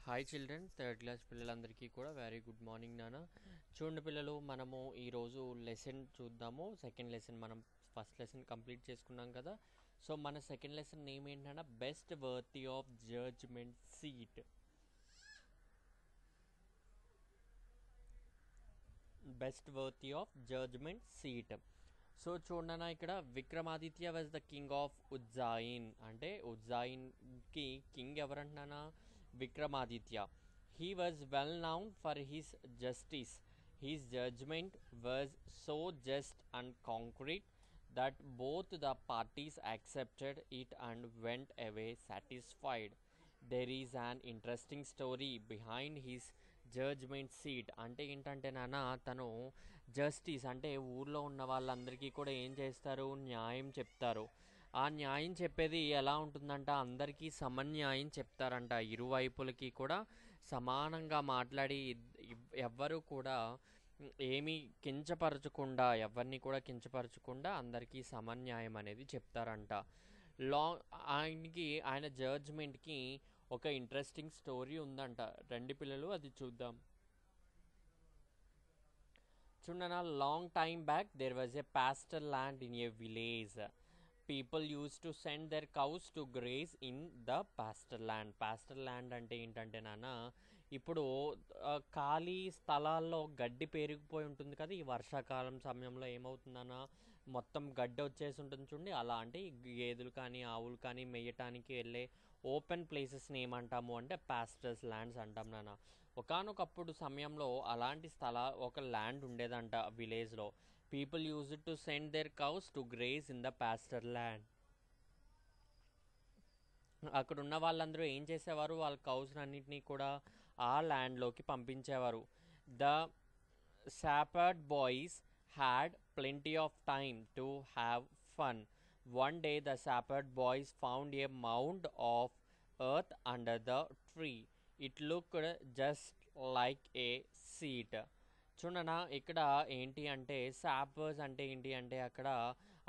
Hi children, third class పిల్లలందరికీ కూడా very good morning నాన్న. చూడండి పిల్లలు, మనము ఈరోజు లెసన్ చూద్దాము. సెకండ్ లెసన్ మనం ఫస్ట్ లెసన్ కంప్లీట్ చేసుకున్నాం కదా. సో మన సెకండ్ లెసన్ నేమ్ ఏంటన్నా best worthy of judgement seat. Best worthy of judgement seat. So చూడనా, ఇక్కడ Vikramaditya was the king of Ujjain. అంటే ఉజ్జాయిన్కి కింగ్ ఎవరంటున్నానా? Vikramaditya. He was well known for his justice. His judgment was so just and concrete that both the parties accepted it and went away satisfied. There is an interesting story behind his judgement seat. అంటే ఏంటంటే నాన్న, తను justice అంటే ఊర్లో ఉన్న వాళ్ళందరికీ కూడా ఏం చేస్తారు? న్యాయం చెప్తారు. ఆ న్యాయం చెప్పేది ఎలా ఉంటుందంట, అందరికీ సమన్యాయం చెప్తారంట. ఇరువైపులకి కూడా సమానంగా మాట్లాడి ఎవ్వరూ కూడా ఏమీ కించపరచకుండా, ఎవరిని కూడా కించపరచకుండా అందరికీ సమన్యాయం అనేది చెప్తారంట. ఆయన జడ్జ్మెంట్కి ఒక ఇంట్రెస్టింగ్ స్టోరీ ఉందంట. రెండు పిల్లలు అది చూద్దాం. చూడనా, long time back there was a pasture land in a village. People use to send their cows to graze in the pasture land. Pasture land అంటే ఏంటంటే నాన్న, ఇప్పుడు ఖాళీ స్థలాల్లో గడ్డి పెరిగిపోయి ఉంటుంది కదా. ఈ వర్షాకాలం సమయంలో ఏమవుతుందన్నా, మొత్తం గడ్డి వచ్చేసి ఉంటుంది చూడండి. అలా అంటే గేదెలు కానీ ఆవులు కానీ మెయ్యటానికి వెళ్ళే ఓపెన్ ప్లేసెస్ని ఏమంటాము అంటే పాస్టర్స్ ల్యాండ్స్ అంటాం నాన్న. ఒకానొకప్పుడు సమయంలో అలాంటి ఒక ల్యాండ్ ఉండేదంట విలేజ్లో. People use to send their cows to graze in the pasture land. అక్కడ ఉన్న వాళ్ళందరూ ఏం చేసేవారు? వాళ్ళ కౌస్ అన్నింటినీ కూడా ఆ ల్యాండ్లోకి పంపించేవారు. The shepherd boys had plenty of time to have fun. One day the shepherd boys found a mound of earth under the tree. It looked just like a seat. చూడనా, ఇక్కడ ఏంటి అంటే షెపర్డ్స్ అంటే ఏంటి అంటే అక్కడ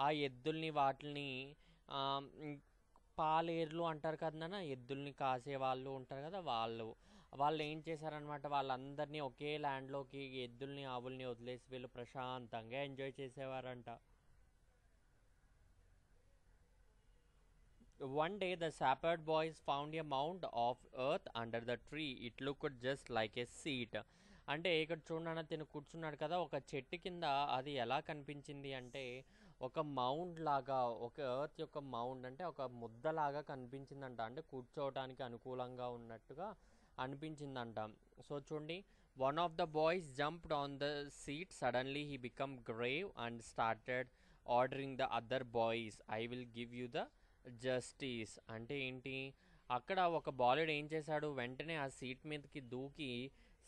ఆ ఎద్దుల్ని వాటిని పాలేర్లు అంటారు కదా, ఎద్దుల్ని కాసే వాళ్ళు ఉంటారు కదా, వాళ్ళు ఏం చేశారనమాట, వాళ్ళందరినీ ఒకే ల్యాండ్లోకి ఎద్దుల్ని ఆవుల్ని వదిలేసి వీళ్ళు ప్రశాంతంగా enjoy చేసేవారంట. One day the shepherd boys found a mound of earth under the tree. It looked just like a seat. అంటే ఇక్కడ చూడన్నా, తిను కూర్చున్నాడు కదా ఒక చెట్టు కింద. అది ఎలా కనిపించింది అంటే ఒక మౌండ్ లాగా, ఒక ఎర్త్ యొక్క మౌండ్ అంటే ఒక ముద్దలాగా కనిపించిందంట. అంటే కూర్చోవడానికి అనుకూలంగా ఉన్నట్టుగా అనిపించిందంట. సో చూడండి, one of the boys jumped on the seat. Suddenly he become grave and started ordering the other boys, I will give you the justice. అంటే ఏంటి, అక్కడ ఒక బాలుడు ఏం చేశాడు, వెంటనే ఆ సీట్ మీదకి దూకి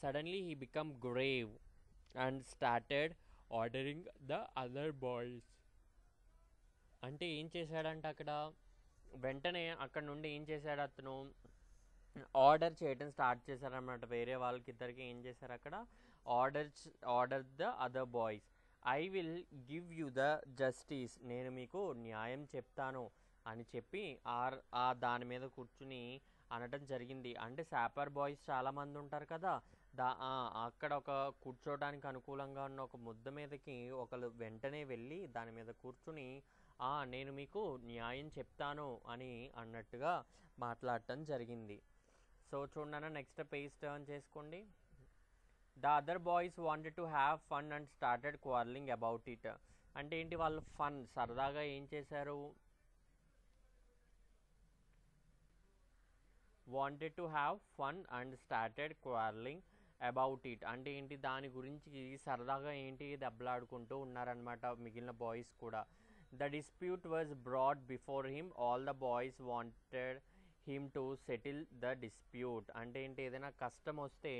suddenly he become grave and started ordering the other boys. అంటే ఏం చేశాడంటే అక్కడ వెంటనే అక్కడ నుండి ఏం చేశాడు, అతను ఆర్డర్ చేయడం స్టార్ట్ చేశారనమాట. వేరే వాళ్ళకి ఇద్దరికి ఏం చేశారు అక్కడ, order the other boys, I will give you the justice, నేను మీకు న్యాయం చెప్తాను అని చెప్పి దాని మీద కూర్చుని అనడం జరిగింది. అంటే షెపర్డ్ బాయ్స్ చాలామంది ఉంటారు కదా, అక్కడ ఒక కూర్చోడానికి అనుకూలంగా ఉన్న ఒక ముద్ద మీదకి ఒకరు వెంటనే వెళ్ళి దాని మీద కూర్చుని నేను మీకు న్యాయం చెప్తాను అని అన్నట్టుగా మాట్లాడటం జరిగింది. సో చూడన్నా, నెక్స్ట్ పేజ్ టర్న్ చేసుకోండి. The other boys wanted to have fun and started quarrelling about it. అంటే ఏంటి, వాళ్ళు ఫన్ సరదాగా ఏం చేశారు, wanted to have fun and started quarrelling about it. అంటే ఏంటి, దాని గురించి సరదాగా ఏంటి దెబ్బలాడుకుంటూ ఉన్నారనమాట మిగిలిన బాయ్స్ కూడా. The dispute was brought before him. All the boys wanted him to settle the dispute. అంటే ఏంటి, ఏదైనా కష్టం వస్తే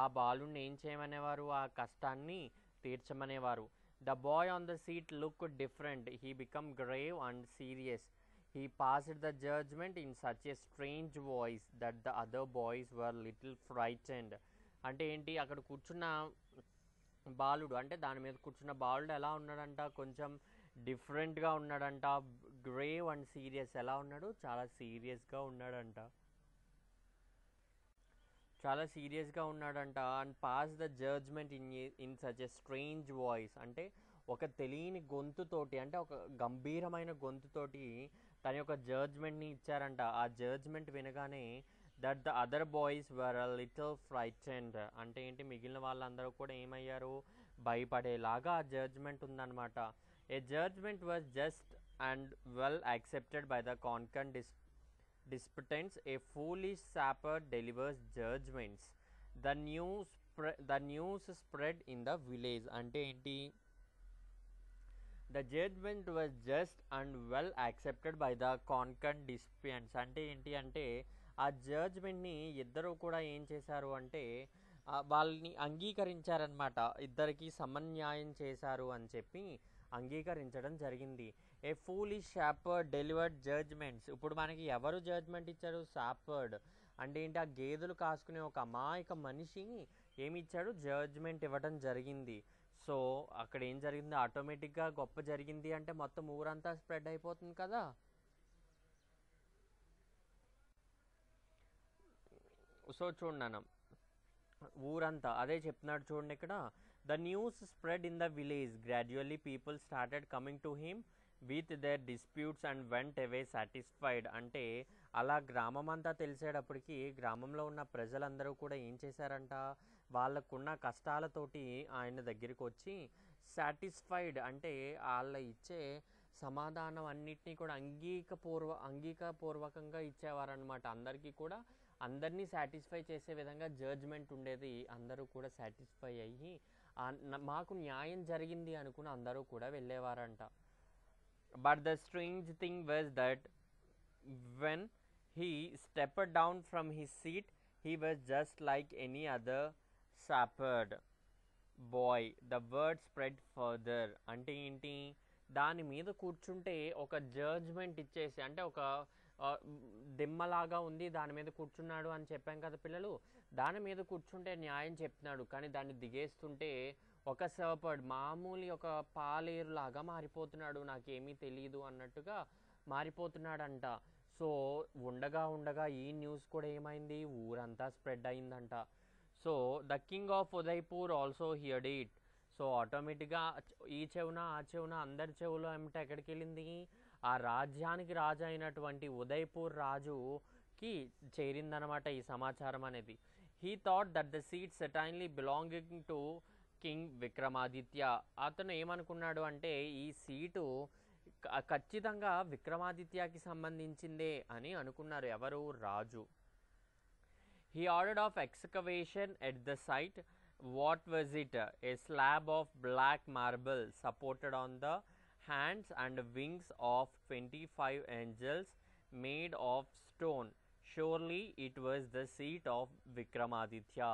ఆ బాలుని ఏం చేయమనేవారు, ఆ కష్టాన్ని తీర్చమనేవారు. The boy on the seat look different. He become grave and serious. He passed the judgment in such a strange voice that the other boys were little frightened. అంటే ఏంటి, అక్కడ కూర్చున్న బాలుడు అంటే దాని మీద కూర్చున్న బాలుడు ఎలా ఉన్నాడంట, కొంచెం డిఫరెంట్గా ఉన్నాడంట. గ్రేవ్ అండ్ సీరియస్ ఎలా ఉన్నాడు, చాలా సీరియస్గా ఉన్నాడంట. చాలా సీరియస్గా ఉన్నాడంట. And pass the judgement in such a strange voice, అంటే ఒక తెలియని గొంతుతోటి, అంటే ఒక గంభీరమైన గొంతుతోటి తన యొక్క జడ్జ్మెంట్ని ఇచ్చారంట. ఆ జడ్జ్మెంట్ వినగానే that the other boys were a little frightened, అంటే ఏంటి, మిగిలిన వాళ్ళందరూ కూడా ఏమయ్యారు, భయపడేలాగా ఆ జడ్జ్మెంట్ ఉందన్నమాట. A judgement was just and well accepted by the concerned disputants. A foolish sapper delivers judgments. The news spread in the village. అంటే ఏంటి, the judgment was just and well accepted by the concerned disputants. అంటే ఏంటి అంటే ఆ జడ్జ్మెంట్ని ఇద్దరు కూడా ఏం చేశారు అంటే వాళ్ళని అంగీకరించారనమాట. ఇద్దరికి సమన్యాయం చేశారు అని చెప్పి అంగీకరించడం జరిగింది. A foolish shepherd delivered judgements. ఇప్పుడు మనకి ఎవరు జడ్జ్మెంట్ ఇచ్చారు, షాపర్డ్ అంటే ఏంటి, ఆ గేదెలు కాసుకునే ఒక అమాయక మనిషి ఏమి ఇచ్చాడు, జడ్జ్మెంట్ ఇవ్వడం జరిగింది. సో అక్కడ ఏం జరిగింది, ఆటోమేటిక్గా గొప్ప జరిగింది అంటే మొత్తం ఊరంతా స్ప్రెడ్ అయిపోతుంది కదా. సో చూడన్నాను ఊరంతా అదే చెప్తున్నాడు చూడండి ఇక్కడ. The news spread in the village gradually people started coming to him with their disputes and went away satisfied. అంటే అలా గ్రామం అంతా తెలిసేటప్పటికి గ్రామంలో ఉన్న ప్రజలందరూ కూడా ఏం చేశారంట, వాళ్ళకున్న కష్టాలతోటి ఆయన దగ్గరికి వచ్చి సాటిస్ఫైడ్, అంటే వాళ్ళ ఇచ్చే సమాధానం అన్నిటినీ కూడా అంగీకారపూర్వకంగా ఇచ్చేవారనమాట. అందరికీ కూడా అందరినీ సాటిస్ఫై చేసే విధంగా జడ్జ్మెంట్ ఉండేది. అందరూ కూడా సాటిస్ఫై అయ్యి మాకు న్యాయం జరిగింది అనుకుని అందరూ కూడా వెళ్ళేవారంట. But the strange thing was that when he stepped down from his seat he was just like any other shepherd boy. The word spread further. అంటే ఏంటి, దాని మీద కూర్చుంటే ఒక జడ్జ్మెంట్ ఇచ్చేసి, అంటే ఒక దిమ్మలాగా ఉంది దాని మీద కూర్చున్నాడు అని చెప్పాం కదా పిల్లలు, దాని మీద కూర్చుంటే న్యాయం చెప్తున్నాడు, కానీ దాన్ని దిగేస్తుంటే ఒక సర్పడ్ మామూలు ఒక పాలేరులాగా మారిపోతున్నాడు, నాకేమీ తెలియదు అన్నట్టుగా మారిపోతున్నాడంట. సో ఉండగా ఈ న్యూస్ కూడా ఏమైంది, ఊరంతా స్ప్రెడ్ అయిందంట. So the king of Udaipur also heard it. So ఆటోమేటిక్గా ఈ చెవున ఆ చెవున అందరి చెవులో ఏమిటి ఎక్కడికి వెళ్ళింది, ఆ రాజ్యానికి రాజు అయినటువంటి ఉదయ్పూర్ రాజుకి చేరిందనమాట ఈ సమాచారం అనేది. He thought that the seat సెటైన్లీ belonging to king Vikramaditya. అతను ఏమనుకున్నాడు అంటే ఈ సీటు ఖచ్చితంగా విక్రమాదిత్యకి సంబంధించిందే అని అనుకున్నారు ఎవరు, రాజు. He ordered of excavation at the site. What was it? A slab of black marble supported on the hands and wings of 25 angels made of stone. Surely it was the seat of Vikramaditya.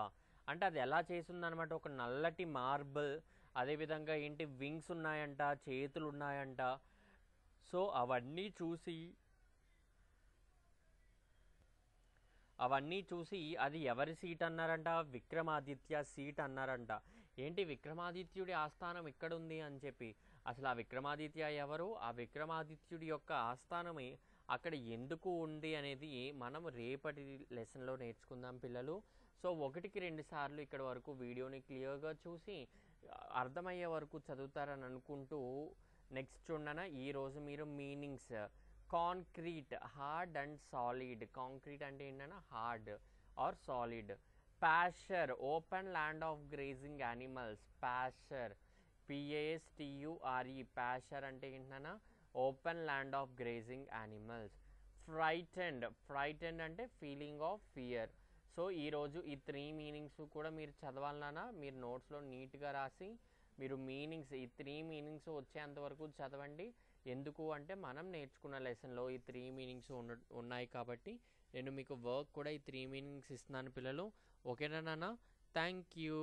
అంటే అది ఎలా చేసిందనమాట, ఒక నల్లటి marble, అదేవిధంగా ఏంటి wings ఉన్నాయంట, చేతులు ఉన్నాయంట. సో అవన్నీ చూసి అది ఎవరి సీట్ అన్నారంట, విక్రమాదిత్య సీట్ అన్నారంట. ఏంటి విక్రమాదిత్యుడి ఆస్థానం ఇక్కడ ఉంది అని చెప్పి, అసలు ఆ విక్రమాదిత్య ఎవరు, ఆ విక్రమాదిత్యుడి యొక్క ఆస్థానమే అక్కడ ఎందుకు ఉంది అనేది మనం రేపటి లెసన్లో నేర్చుకుందాం పిల్లలు. సో 1-2 సార్లు ఇక్కడ వరకు వీడియోని క్లియర్గా చూసి అర్థమయ్యే వరకు చదువుతారని అనుకుంటూ నెక్స్ట్ చూడనా, ఈరోజు మీరు meanings concrete, hard and solid. Concrete అంటే ఏంటన్నా hard or solid. Pasture, open land of grazing animals. Pasture, PASTURE, pasture అంటే ఏంటన్నా open land of grazing animals. Frightened అంటే ఫీలింగ్ ఆఫ్ ఫియర్. సో ఈరోజు ఈ 3 మీనింగ్స్ కూడా మీరు చదవాలన్నా మీరు నోట్స్లో నీట్గా రాసి మీరు మీనింగ్స్, ఈ 3 మీనింగ్స్ వచ్చేంత వరకు చదవండి. ఎందుకు అంటే మనం నేర్చుకున్న లెసన్లో ఈ 3 మీనింగ్స్ ఉన్నాయి కాబట్టి నేను మీకు వర్క్ కూడా ఈ 3 మీనింగ్స్ ఇస్తున్నాను పిల్లలు. ఓకేనా నాన్న? Thank you.